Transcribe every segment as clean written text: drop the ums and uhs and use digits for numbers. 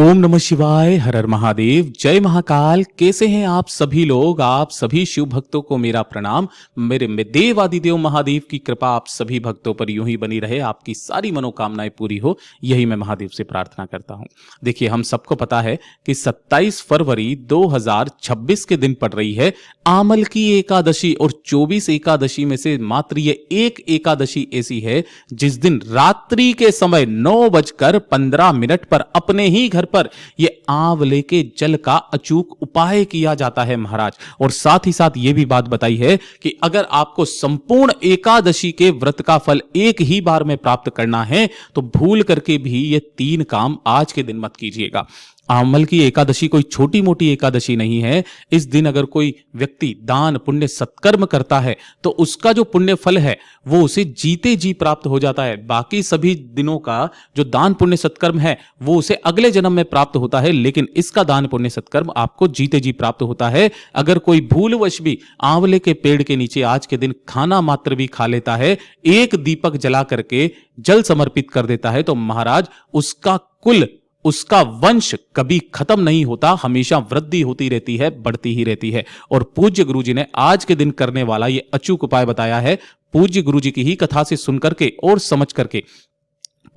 ओम नमः शिवाय, हर हर महादेव, जय महाकाल। कैसे हैं आप सभी लोग? आप सभी शिव भक्तों को मेरा प्रणाम। मेरे में देव आदिदेव महादेव की कृपा आप सभी भक्तों पर यूं ही बनी रहे, आपकी सारी मनोकामनाएं पूरी हो, यही मैं महादेव से प्रार्थना करता हूं। देखिए, हम सबको पता है कि 27 फरवरी 2026 के दिन पड़ रही है आमल की एकादशी, और 24 एकादशी में से मात्र ये एक एकादशी ऐसी है जिस दिन रात्रि के समय 9:15 पर अपने ही घर पर यह आंवले के जल का अचूक उपाय किया जाता है महाराज। और साथ ही साथ यह भी बात बताई है कि अगर आपको संपूर्ण एकादशी के व्रत का फल एक ही बार में प्राप्त करना है तो भूल करके भी ये 3 काम आज के दिन मत कीजिएगा। आमल की एकादशी कोई छोटी मोटी एकादशी नहीं है। इस दिन अगर कोई व्यक्ति दान पुण्य सत्कर्म करता है तो उसका जो पुण्य फल है वो उसे जीते जी प्राप्त हो जाता है। बाकी सभी दिनों का जो दान पुण्य सत्कर्म है वो उसे अगले जन्म में प्राप्त होता है, लेकिन इसका दान पुण्य सत्कर्म आपको जीते जी प्राप्त होता है। अगर कोई भूलवश भी आंवले के पेड़ के नीचे आज के दिन खाना मात्र भी खा लेता है, एक दीपक जला करके जल समर्पित कर देता है, तो महाराज उसका कुल, उसका वंश कभी खत्म नहीं होता, हमेशा वृद्धि होती रहती है, बढ़ती ही रहती है। और पूज्य गुरु जी ने आज के दिन करने वाला ये अचूक उपाय बताया है। पूज्य गुरु जी की ही कथा से सुन करके और समझ करके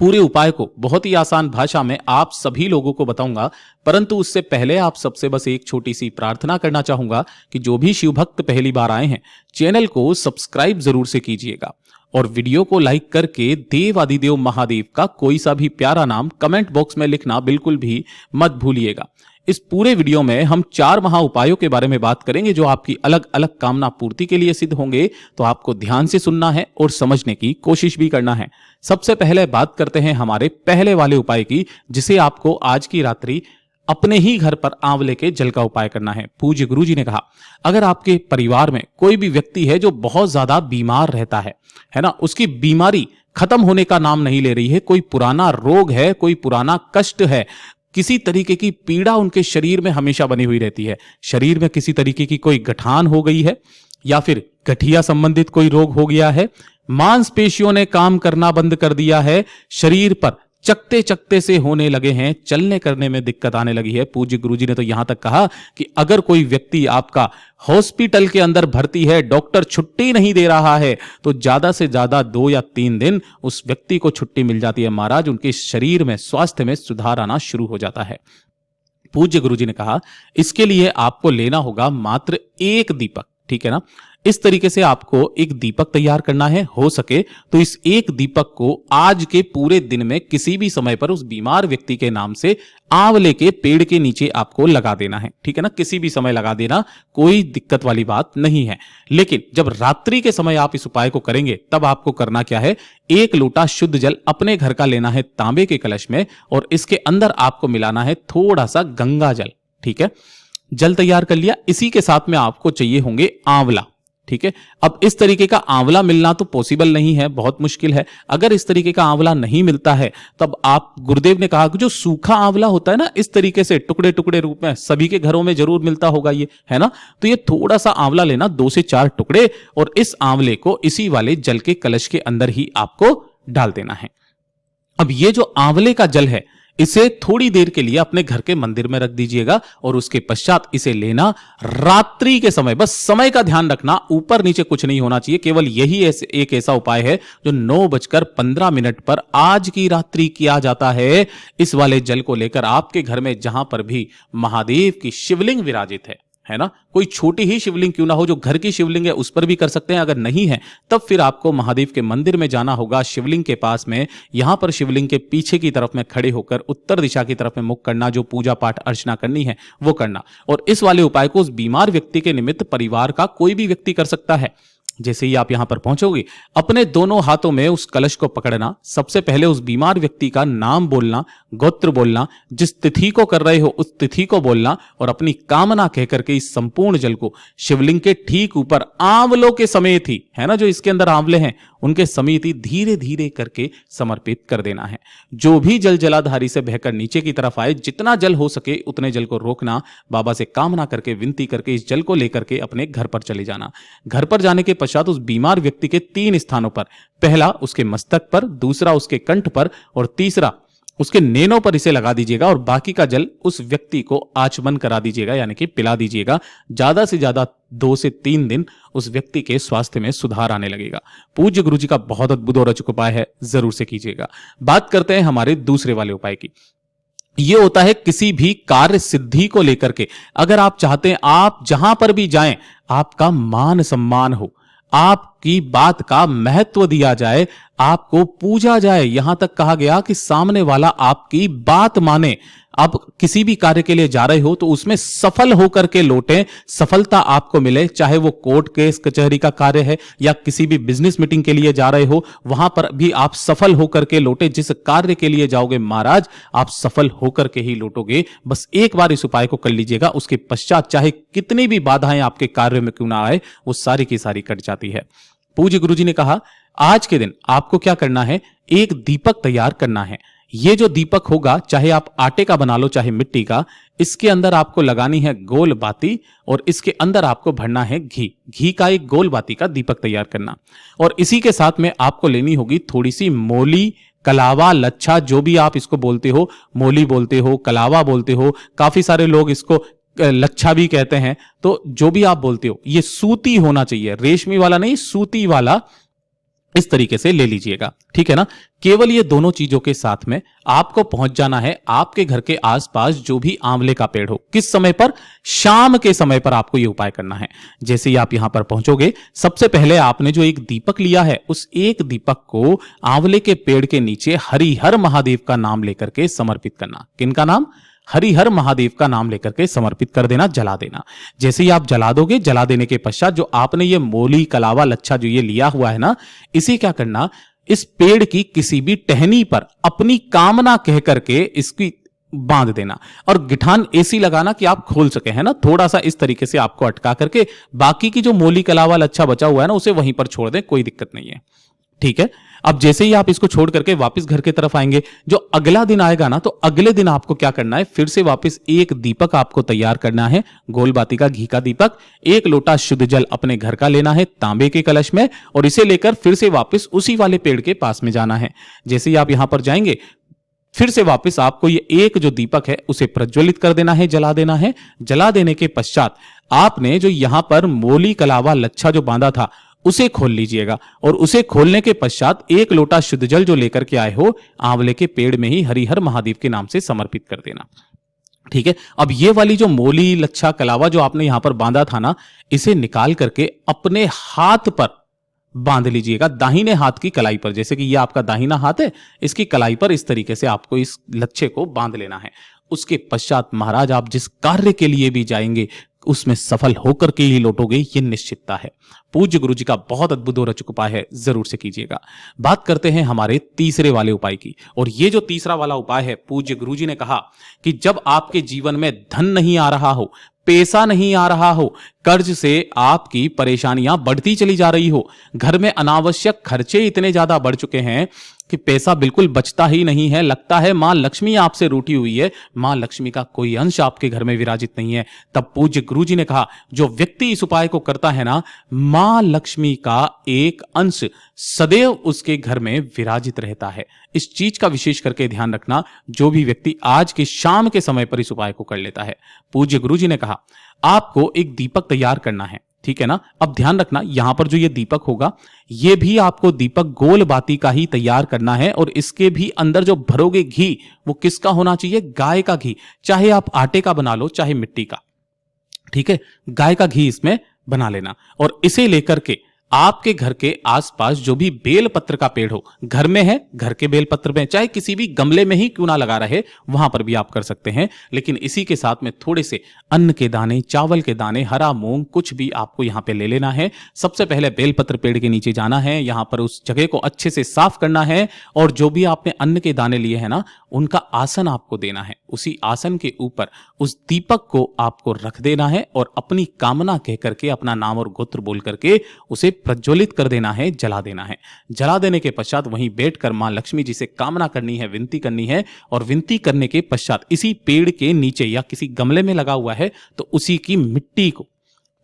पूरे उपाय को बहुत ही आसान भाषा में आप सभी लोगों को बताऊंगा, परंतु उससे पहले आप सबसे बस एक छोटी सी प्रार्थना करना चाहूंगा कि जो भी शिव भक्त पहली बार आए हैं चैनल को सब्सक्राइब जरूर से कीजिएगा और वीडियो को लाइक करके देव आदिदेव महादेव का कोई सा भी प्यारा नाम कमेंट बॉक्स में लिखना बिल्कुल भी मत भूलिएगा। इस पूरे वीडियो में हम 4 महा उपायों के बारे में बात करेंगे जो आपकी अलग अलग कामना पूर्ति के लिए सिद्ध होंगे, तो आपको ध्यान से सुनना है और समझने की कोशिश भी करना है। सबसे पहले बात करते हैं हमारे पहले वाले उपाय की, जिसे आपको आज की रात्रि अपने ही घर पर आंवले के जल का उपाय करना है। पूज्य गुरु जी ने कहा, अगर आपके परिवार में कोई भी व्यक्ति है जो बहुत ज्यादा बीमार रहता है ना, उसकी बीमारी खत्म होने का नाम नहीं ले रही है, कोई पुराना रोग है, कोई पुराना कष्ट है, किसी तरीके की पीड़ा उनके शरीर में हमेशा बनी हुई रहती है, शरीर में किसी तरीके की कोई गठान हो गई है या फिर गठिया संबंधित कोई रोग हो गया है, मांसपेशियों ने काम करना बंद कर दिया है, शरीर पर चकते चकते से होने लगे हैं, चलने करने में दिक्कत आने लगी है। पूज्य गुरुजी ने तो यहां तक कहा कि अगर कोई व्यक्ति आपका हॉस्पिटल के अंदर भर्ती है, डॉक्टर छुट्टी नहीं दे रहा है, तो ज्यादा से ज्यादा 2 या 3 दिन उस व्यक्ति को छुट्टी मिल जाती है महाराज, उनके शरीर में, स्वास्थ्य में सुधार आना शुरू हो जाता है। पूज्य गुरुजी ने कहा इसके लिए आपको लेना होगा मात्र 1 दीपक, ठीक है ना। इस तरीके से आपको एक दीपक तैयार करना है। हो सके तो इस एक दीपक को आज के पूरे दिन में किसी भी समय पर उस बीमार व्यक्ति के नाम से आंवले के पेड़ के नीचे आपको लगा देना है, ठीक है ना। किसी भी समय लगा देना, कोई दिक्कत वाली बात नहीं है। लेकिन जब रात्रि के समय आप इस उपाय को करेंगे तब आपको करना क्या है, 1 लोटा शुद्ध जल अपने घर का लेना है तांबे के कलश में, और इसके अंदर आपको मिलाना है थोड़ा सा गंगा जल, ठीक है। जल तैयार कर लिया, इसी के साथ में आपको चाहिए होंगे आंवला, ठीक है। अब इस तरीके का आंवला मिलना तो पॉसिबल नहीं है, बहुत मुश्किल है। अगर इस तरीके का आंवला नहीं मिलता है तब आप, गुरुदेव ने कहा कि जो सूखा आंवला होता है ना, इस तरीके से टुकड़े टुकड़े रूप में सभी के घरों में जरूर मिलता होगा ये, है ना। तो ये थोड़ा सा आंवला लेना, 2 से 4 टुकड़े, और इस आंवले को इसी वाले जल के कलश के अंदर ही आपको डाल देना है। अब ये जो आंवले का जल है इसे थोड़ी देर के लिए अपने घर के मंदिर में रख दीजिएगा, और उसके पश्चात इसे लेना रात्रि के समय, बस समय का ध्यान रखना, ऊपर नीचे कुछ नहीं होना चाहिए। केवल यही एक ऐसा उपाय है जो 9:15 पर आज की रात्रि किया जाता है। इस वाले जल को लेकर आपके घर में जहां पर भी महादेव की शिवलिंग विराजित है ना, कोई छोटी ही शिवलिंग क्यों ना हो, जो घर की शिवलिंग है उस पर भी कर सकते हैं। अगर नहीं है तब फिर आपको महादेव के मंदिर में जाना होगा, शिवलिंग के पास में, यहां पर शिवलिंग के पीछे की तरफ में खड़े होकर उत्तर दिशा की तरफ में मुख करना, जो पूजा पाठ अर्चना करनी है वो करना। और इस वाले उपाय को उस बीमार व्यक्ति के निमित्त परिवार का कोई भी व्यक्ति कर सकता है। जैसे ही आप यहां पर पहुंचोगे, अपने दोनों हाथों में उस कलश को पकड़ना, सबसे पहले उस बीमार व्यक्ति का नाम बोलना, गोत्र बोलना, जिस तिथि को कर रहे हो उस तिथि को बोलना, और अपनी कामना कहकर के इस संपूर्ण जल को शिवलिंग के ठीक ऊपर आंवलों के समेत ही, है ना, जो इसके अंदर आंवले हैं उनके समेत ही धीरे धीरे करके समर्पित कर देना है। जो भी जल जलाधारी से बहकर नीचे की तरफ आए, जितना जल हो सके उतने जल को रोकना, बाबा से कामना करके, विनती करके इस जल को लेकर के अपने घर पर चले जाना। घर पर जाने के पश्चात उस बीमार व्यक्ति के 3 स्थानों पर, पहला उसके मस्तक पर, दूसरा उसके कंठ पर, और तीसरा उसके नैनों पर इसे लगा दीजिएगा और बाकी का जल उस व्यक्ति को आचमन करा दीजिएगा, यानी कि पिला दीजिएगा। ज्यादा से ज्यादा 2 से 3 दिन उस व्यक्ति के स्वास्थ्य में सुधार आने लगेगा। पूज्य गुरु जी का बहुत अद्भुत और अचूक उपाय है, जरूर से कीजिएगा। बात करते हैं हमारे दूसरे वाले उपाय की। ये होता है किसी भी कार्य सिद्धि को लेकर के। अगर आप चाहते हैं आप जहां पर भी जाएं आपका मान सम्मान हो, आपकी बात का महत्व दिया जाए, आपको पूजा जाए, यहां तक कहा गया कि सामने वाला आपकी बात माने। आप किसी भी कार्य के लिए जा रहे हो तो उसमें सफल होकर के लौटें, सफलता आपको मिले, चाहे वो कोर्ट केस कचहरी का कार्य है या किसी भी बिजनेस मीटिंग के लिए जा रहे हो, वहां पर भी आप सफल होकर के लौटे। जिस कार्य के लिए जाओगे महाराज आप सफल होकर के ही लौटोगे। बस एक बार इस उपाय को कर लीजिएगा, उसके पश्चात चाहे कितनी भी बाधाएं आपके कार्य में क्यों ना आए वो सारी की सारी कट जाती है। पूज्य गुरु जी ने कहा आज के दिन आपको क्या करना है, एक दीपक तैयार करना है। ये जो दीपक होगा चाहे आप आटे का बना लो चाहे मिट्टी का, इसके अंदर आपको लगानी है गोल बाती और इसके अंदर आपको भरना है घी। घी का एक गोल बाती का दीपक तैयार करना। और इसी के साथ में आपको लेनी होगी थोड़ी सी मोली, कलावा, लच्छा, जो भी आप इसको बोलते हो, मोली बोलते हो, कलावा बोलते हो, काफी सारे लोग इसको लच्छा भी कहते हैं। तो जो भी आप बोलते हो ये सूती होना चाहिए, रेशमी वाला नहीं, सूती वाला इस तरीके से ले लीजिएगा, ठीक है ना। केवल ये दोनों चीजों के साथ में आपको पहुंच जाना है आपके घर के आसपास जो भी आंवले का पेड़ हो। किस समय पर? शाम के समय पर आपको ये उपाय करना है। जैसे ही आप यहां पर पहुंचोगे सबसे पहले आपने जो एक दीपक लिया है उस एक दीपक को आंवले के पेड़ के नीचे हरिहर महादेव का नाम लेकर के समर्पित करना। किनका नाम? हरिहर महादेव का नाम लेकर के समर्पित कर देना, जला देना। जैसे ही आप जला दोगे, जला देने के पश्चात जो आपने ये मोली, कलावा, लच्छा जो ये लिया हुआ है ना, इसे क्या करना, इस पेड़ की किसी भी टहनी पर अपनी कामना कह करके इसकी बांध देना और गिठान ऐसी लगाना कि आप खोल सके, है ना। थोड़ा सा इस तरीके से आपको अटका करके बाकी की जो मोली, कलावा, लच्छा बचा हुआ है ना उसे वहीं पर छोड़ दें, कोई दिक्कत नहीं है, ठीक है। अब जैसे ही आप इसको छोड़ करके वापस घर की तरफ आएंगे, जो अगला दिन आएगा ना, तो अगले दिन आपको क्या करना है, फिर से वापस एक दीपक आपको तैयार करना है, गोल बाती का घी का दीपक। एक लोटा शुद्ध जल अपने घर का लेना है तांबे के कलश में और इसे लेकर फिर से वापस उसी वाले पेड़ के पास में जाना है। जैसे ही आप यहां पर जाएंगे फिर से वापस आपको ये एक जो दीपक है उसे प्रज्वलित कर देना है, जला देना है। जला देने के पश्चात आपने जो यहां पर मोली, कलावा, लच्छा जो बांधा था उसे खोल लीजिएगा और उसे खोलने के पश्चात एक लोटा शुद्ध जल जो लेकर के आए हो आंवले के पेड़ में ही हरिहर महादेव के नाम से समर्पित कर देना, ठीक है। अब ये वाली जो मोली, लच्छा, कलावा जो आपने यहां पर बांधा था ना, इसे निकाल करके अपने हाथ पर बांध लीजिएगा, दाहिने हाथ की कलाई पर। जैसे कि ये आपका दाहिना हाथ है, इसकी कलाई पर इस तरीके से आपको इस लच्छे को बांध लेना है। उसके पश्चात महाराज आप जिस कार्य के लिए भी जाएंगे उसमें सफल होकर के ही लौटोगे, ये निश्चितता है। पूज्य गुरु जी का बहुत अद्भुत और अचूक उपाय है, जरूर से कीजिएगा। बात करते हैं हमारे तीसरे वाले उपाय की। और ये जो तीसरा वाला उपाय है, पूज्य गुरु जी ने कहा कि जब आपके जीवन में धन नहीं आ रहा हो, पैसा नहीं आ रहा हो, कर्ज से आपकी परेशानियां बढ़ती चली जा रही हो, घर में अनावश्यक खर्चे इतने ज्यादा बढ़ चुके हैं कि पैसा बिल्कुल बचता ही नहीं है, लगता है मां लक्ष्मी आपसे रूठी हुई है, मां लक्ष्मी का कोई अंश आपके घर में विराजित नहीं है, तब पूज्य गुरु जी ने कहा जो व्यक्ति इस उपाय को करता है ना, मां लक्ष्मी का एक अंश सदैव उसके घर में विराजित रहता है। इस चीज का विशेष करके ध्यान रखना, जो भी व्यक्ति आज के शाम के समय पर इस उपाय को कर लेता है। पूज्य गुरु जी ने कहा आपको एक दीपक तैयार करना है, ठीक है ना। अब ध्यान रखना यहां पर जो ये दीपक होगा ये भी आपको दीपक गोल बाती का ही तैयार करना है और इसके भी अंदर जो भरोगे घी वो किसका होना चाहिए? गाय का घी। चाहे आप आटे का बना लो चाहे मिट्टी का, ठीक है, गाय का घी इसमें बना लेना। और इसे लेकर के आपके घर के आसपास जो भी बेल पत्र का पेड़ हो, घर में है घर के बेल पत्र में, चाहे किसी भी गमले में ही क्यों ना लगा रहे वहां पर भी आप कर सकते हैं, लेकिन इसी के साथ में थोड़े से अन्न के दाने, चावल के दाने, हरा मूंग, कुछ भी आपको यहां पे ले लेना है। सबसे पहले बेलपत्र पेड़ के नीचे जाना है, यहां पर उस जगह को अच्छे से साफ करना है और जो भी आपने अन्न के दाने लिए हैं ना उनका आसन आपको देना है। उसी आसन के ऊपर उस दीपक को आपको रख देना है और अपनी कामना कह करके, अपना नाम और गोत्र बोल करके उसे प्रज्वलित कर देना है, जला देना है। जला देने के पश्चात वहीं बैठकर मां लक्ष्मी जी से कामना करनी है, विनती करनी है और विनती करने के पश्चात इसी पेड़ के नीचे या किसी गमले में लगा हुआ है तो उसी की मिट्टी को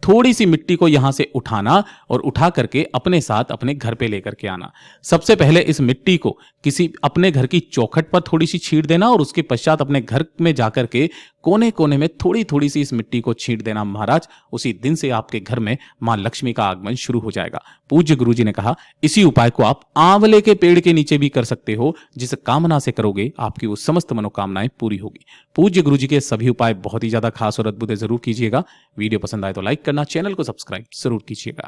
थोड़ी सी मिट्टी को यहां से उठाना और उठा करके अपने साथ अपने घर पे लेकर के आना। सबसे पहले इस मिट्टी को किसी अपने घर की चौखट पर थोड़ी सी छींट देना और उसके पश्चात अपने घर में जाकर के कोने कोने में थोड़ी थोड़ी सी इस मिट्टी को छींट देना महाराज। उसी दिन से आपके घर में मां लक्ष्मी का आगमन शुरू हो जाएगा। पूज्य गुरु जी ने कहा इसी उपाय को आप आंवले के पेड़ के नीचे भी कर सकते हो। जिस कामना से करोगे आपकी वो समस्त मनोकामनाएं पूरी होगी। पूज्य गुरु जी के सभी उपाय बहुत ही ज्यादा खास और अद्भुत है, जरूर कीजिएगा। वीडियो पसंद आए तो लाइक करना, चैनल को सब्सक्राइब जरूर कीजिएगा।